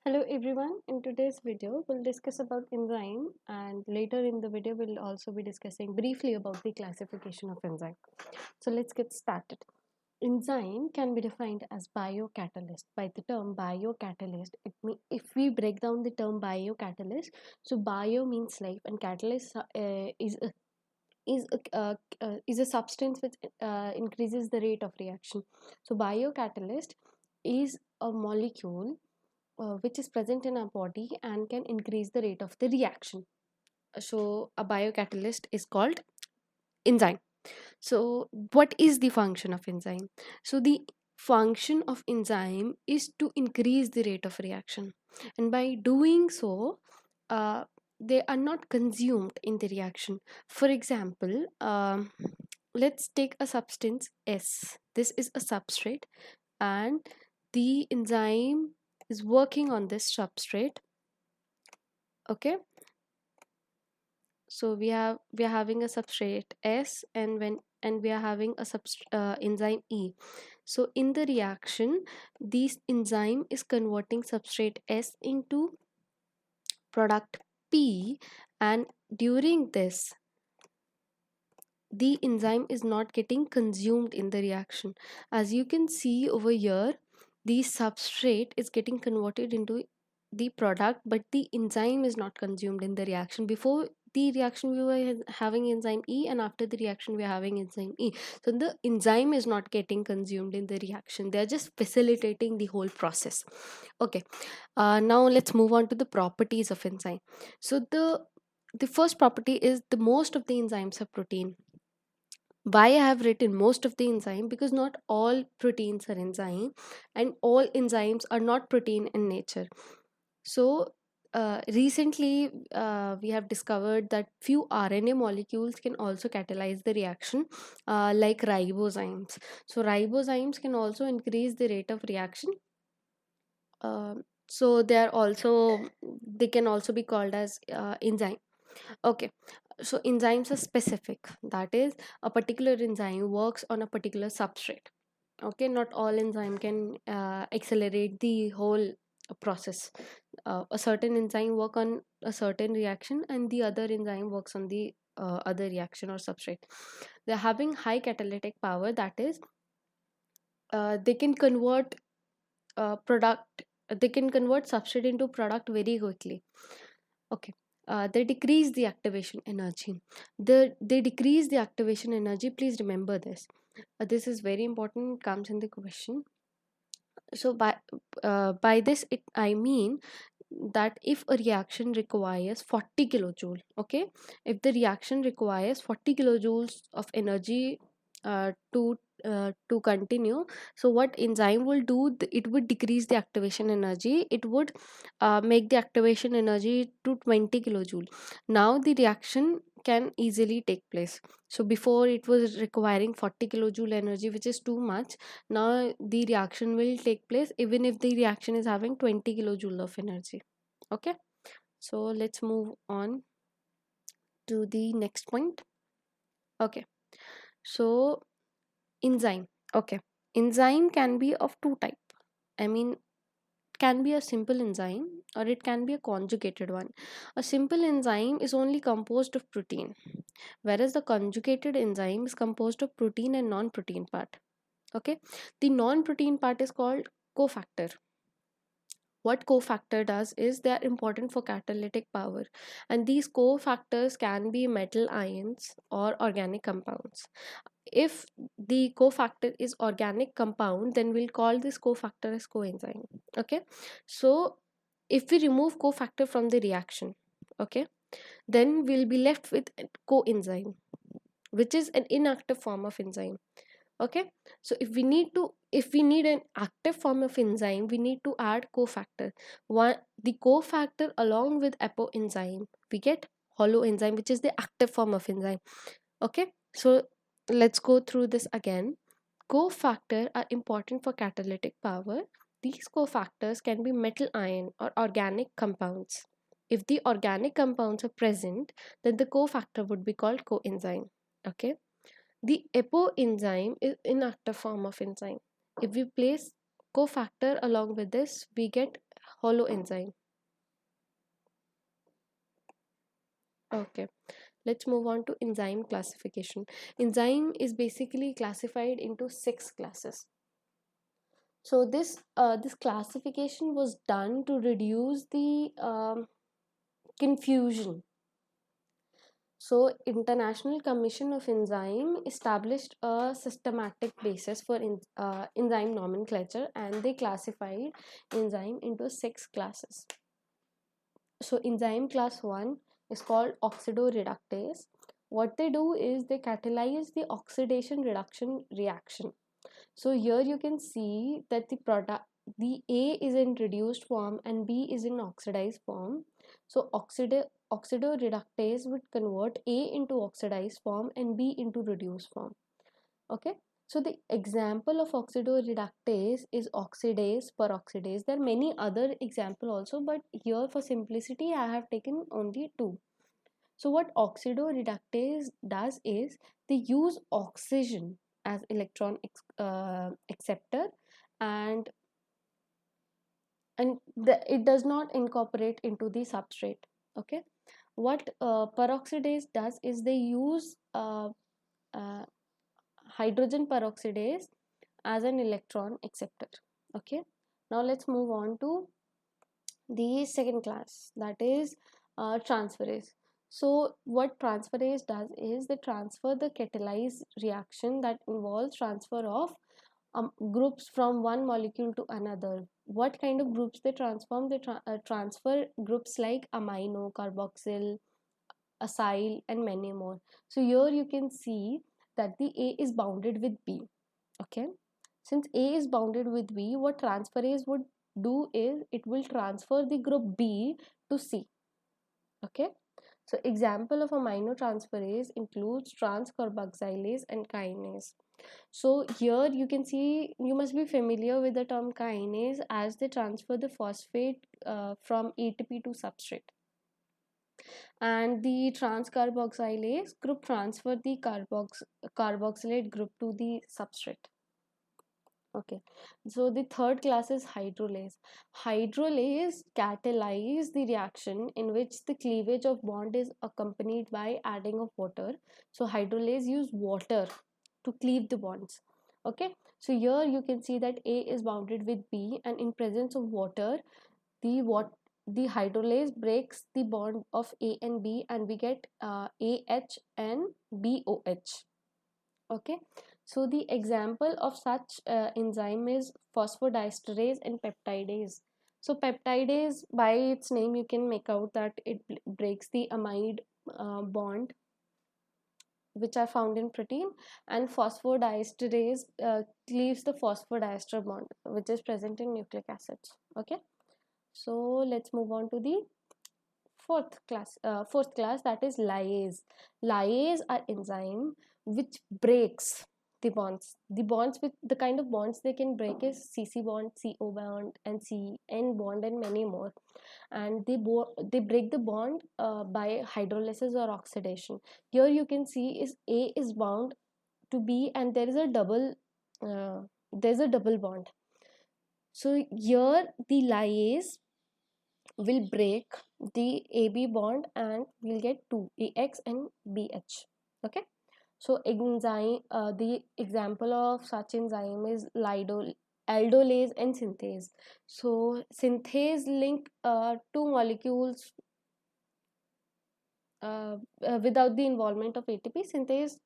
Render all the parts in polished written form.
Hello everyone, in today's video we'll discuss about enzyme, and later in the video we'll also be discussing briefly about the classification of enzyme. So let's get started. Enzyme can be defined as biocatalyst. By the term biocatalyst, if we break down the term biocatalyst, so bio means life and catalyst is a substance which increases the rate of reaction. So biocatalyst is a molecule which is present in our body and can increase the rate of the reaction. So, a biocatalyst is called enzyme. So, what is the function of enzyme? So, the function of enzyme is to increase the rate of reaction, and by doing so, uh, they are not consumed in the reaction. For example, let's take a substance S. This is a substrate, and the enzyme is working on this substrate. Okay, so we are having a substrate S, and we are having a enzyme E. So in the reaction, this enzyme is converting substrate S into product P, and during this, the enzyme is not getting consumed in the reaction. As you can see over here, the substrate is getting converted into the product, but the enzyme is not consumed in the reaction. Before the reaction we were having enzyme E, and after the reaction we are having enzyme E. So the enzyme is not getting consumed in the reaction, they are just facilitating the whole process. Okay, now let's move on to the properties of enzyme. So the first property is the most of the enzymes are protein. Why I have written most of the enzyme? Because not all proteins are enzyme, and all enzymes are not protein in nature. So recently we have discovered that few RNA molecules can also catalyze the reaction, like ribozymes. So ribozymes can also increase the rate of reaction. So they can also be called as enzyme. Okay, so enzymes are specific. That is, a particular enzyme works on a particular substrate. Okay, not all enzyme can accelerate the whole process. A certain enzyme work on a certain reaction, and the other enzyme works on the other reaction or substrate. They're having high catalytic power. That is, they can convert product. They can convert substrate into product very quickly. Okay. They decrease the activation energy. They decrease the activation energy. Please remember this. This is very important. Comes in the question. So by this, I mean that if a reaction requires 40 kilojoule, okay, if the reaction requires 40 kilojoules of energy to continue, so what enzyme will do, it would decrease the activation energy. It would make the activation energy to 20 kilojoule. Now the reaction can easily take place. So before it was requiring 40 kilojoule energy, which is too much. Now the reaction will take place even if the reaction is having 20 kilojoule of energy. Okay, so let's move on to the next point. Okay, so enzyme. Okay, enzyme can be of two type. I mean, can be a simple enzyme, or it can be a conjugated one. A simple enzyme is only composed of protein, whereas the conjugated enzyme is composed of protein and non-protein part. Okay, the non-protein part is called cofactor. What cofactor does is they are important for catalytic power, and these cofactors can be metal ions or organic compounds. If the cofactor is organic compound, then we'll call this cofactor as coenzyme. Okay, so if we remove cofactor from the reaction, okay, then we'll be left with coenzyme, which is an inactive form of enzyme. Okay, so if we need an active form of enzyme, we need to add cofactor. One, the cofactor along with apoenzyme, we get holoenzyme, which is the active form of enzyme. Okay, so let's go through this again. Cofactor are important for catalytic power. These cofactors can be metal ion or organic compounds. If the organic compounds are present, then the cofactor would be called coenzyme. Okay, the apoenzyme is inactive form of enzyme. If we place cofactor along with this, we get holoenzyme. Okay, let's move on to enzyme classification. Enzyme is basically classified into six classes. So this classification was done to reduce the confusion. So International Commission of Enzyme established a systematic basis for enzyme nomenclature, and they classified enzyme into six classes. So enzyme class 1 is called oxidoreductase. What they do is they catalyze the oxidation reduction reaction. So here you can see that the A is in reduced form and B is in oxidized form. So oxidoreductase would convert A into oxidized form and B into reduced form. Okay. So the example of oxidoreductase is oxidase, peroxidase. There are many other example also, but here for simplicity I have taken only two. So what oxidoreductase does is they use oxygen as electron acceptor, and it does not incorporate into the substrate. Okay. What peroxidase does is they use uh, hydrogen peroxidase as an electron acceptor. Okay. Now let's move on to the second class, that is transferase. So what transferase does is they transfer the catalyzed reaction that involves transfer of groups from one molecule to another. What kind of groups they transform? They transfer groups like amino, carboxyl, acyl, and many more. So here you can see that the A is bounded with B. Okay. Since A is bounded with B, what transferase would do is it will transfer the group B to C. Okay. So example of aminotransferase includes transcarboxylase and kinase. So here you can see, you must be familiar with the term kinase, as they transfer the phosphate from ATP to substrate. And the transcarboxylase group transfer the carboxylate group to the substrate. Okay, so the third class is hydrolase. Hydrolase catalyze the reaction in which the cleavage of bond is accompanied by adding of water. So hydrolase use water to cleave the bonds. Okay, so here you can see that A is bounded with B, and in presence of water, the hydrolase breaks the bond of A and B, and we get AH and BOH. Okay, so the example of such enzyme is phosphodiesterase and peptidase. So peptidase, by its name you can make out that it breaks the amide bond which are found in protein, and phosphodiesterase cleaves the phosphodiester bond which is present in nucleic acids. Okay, so let's move on to the fourth class, that is lyase. Lyase are enzyme which breaks the bonds with the kind of bonds they can break is CC bond, CO bond, and CN bond, and many more. And they break the bond by hydrolysis or oxidation. Here you can see is A is bound to B, and there's a double bond. So here the lyase will break the AB bond, and we'll get two AX and BH. Okay, so the example of such enzyme is aldolase and synthase. So synthase link two molecules without the involvement of ATP. Synthase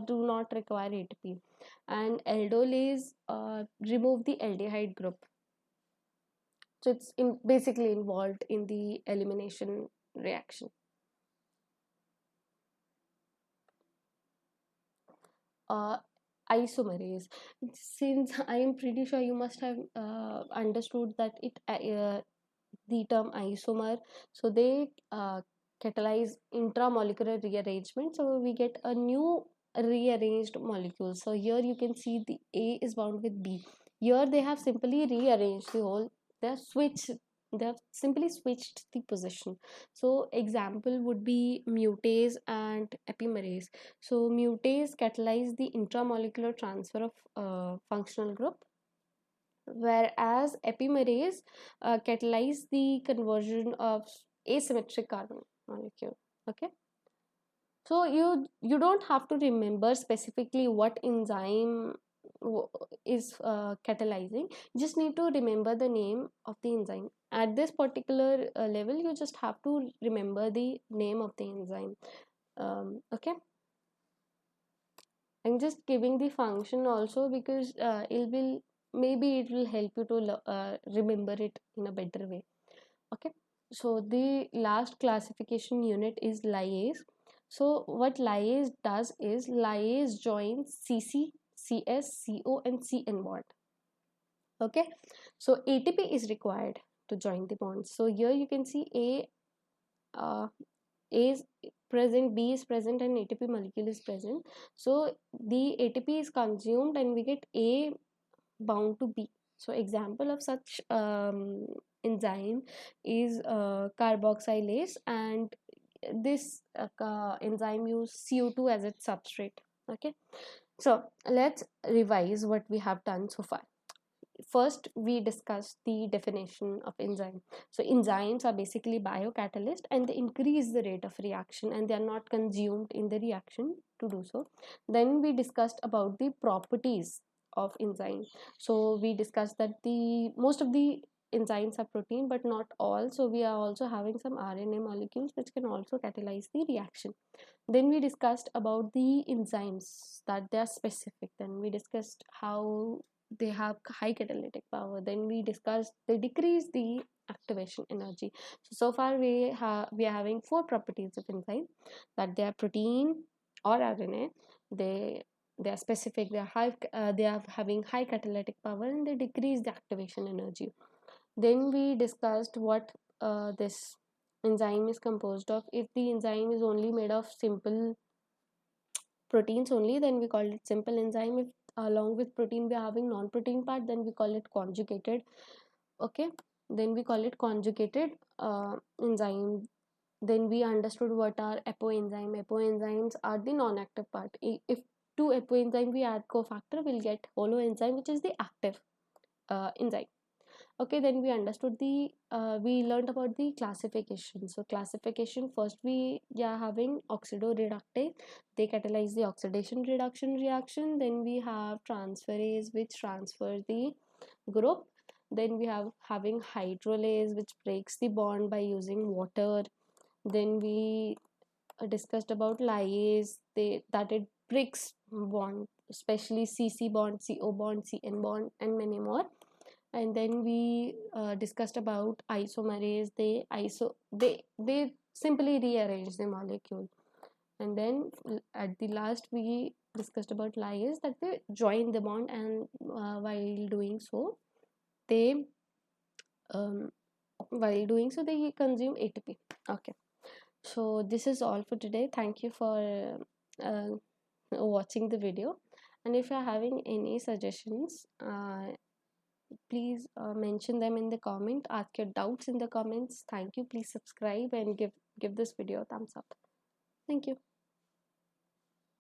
do not require ATP, and aldolase remove the aldehyde group. So it's basically involved in the elimination reaction. uh, Isomerase, since I am pretty sure you must have understood that the term isomer, so they catalyze intramolecular rearrangement, so we get a new rearranged molecule. So here you can see the A is bound with B. Here they have simply rearranged the whole, they have switched, they have simply switched the position. So example would be mutase and epimerase. So mutase catalyze the intramolecular transfer of functional group, whereas epimerase catalyze the conversion of asymmetric carbon molecule. Okay, so you don't have to remember specifically what enzyme is catalyzing. You just need to remember the name of the enzyme. At this particular level, you just have to remember the name of the enzyme. Okay, I'm just giving the function also because it will, maybe it will help you to remember it in a better way. Okay, so the last classification unit is lyase. So what lyase does is lyase joins CC, CS, CO and CN bond. Okay, so ATP is required to join the bonds. So here you can see uh, A is present, B is present and ATP molecule is present. So the ATP is consumed and we get A bound to B. So example of such enzyme is carboxylase, and this enzyme use CO2 as its substrate. Okay, so let's revise what we have done so far. First, we discussed the definition of enzyme. So enzymes are basically biocatalyst, and they increase the rate of reaction, and they are not consumed in the reaction to do so. Then we discussed about the properties of enzyme. So we discussed that the most of the enzymes are protein, but not all. So we are also having some RNA molecules which can also catalyze the reaction. Then we discussed about the enzymes, that they are specific. Then we discussed how they have high catalytic power. Then we discussed they decrease the activation energy. So far we are having four properties of enzyme: that they are protein or RNA, they are specific, they are high, they are having high catalytic power, and they decrease the activation energy. Then we discussed what this enzyme is composed of. If the enzyme is only made of simple proteins only, then we call it simple enzyme. If along with protein we are having non-protein part, then we call it conjugated. Okay, then we call it conjugated enzyme. Then we understood what are apoenzyme. Apoenzymes are the non-active part. If to apoenzyme we add cofactor, we'll get holoenzyme, which is the active enzyme. Okay, then we understood the we learned about the classification. So classification, first we are having oxidoreductase, they catalyze the oxidation reduction reaction. Then we have transferase, which transfers the group. Then we have having hydrolase, which breaks the bond by using water. Then we discussed about lyase, they that it breaks bond, especially CC bond, CO bond, CN bond, and many more. And then we discussed about isomerase. They simply rearrange the molecule. And then at the last we discussed about lyase, that they join the bond, and while doing so they um, they consume ATP. Okay, so this is all for today. Thank you for watching the video, and if you're having any suggestions, please mention them in the comment. Ask your doubts in the comments. Thank you. Please subscribe and give this video a thumbs up. Thank you.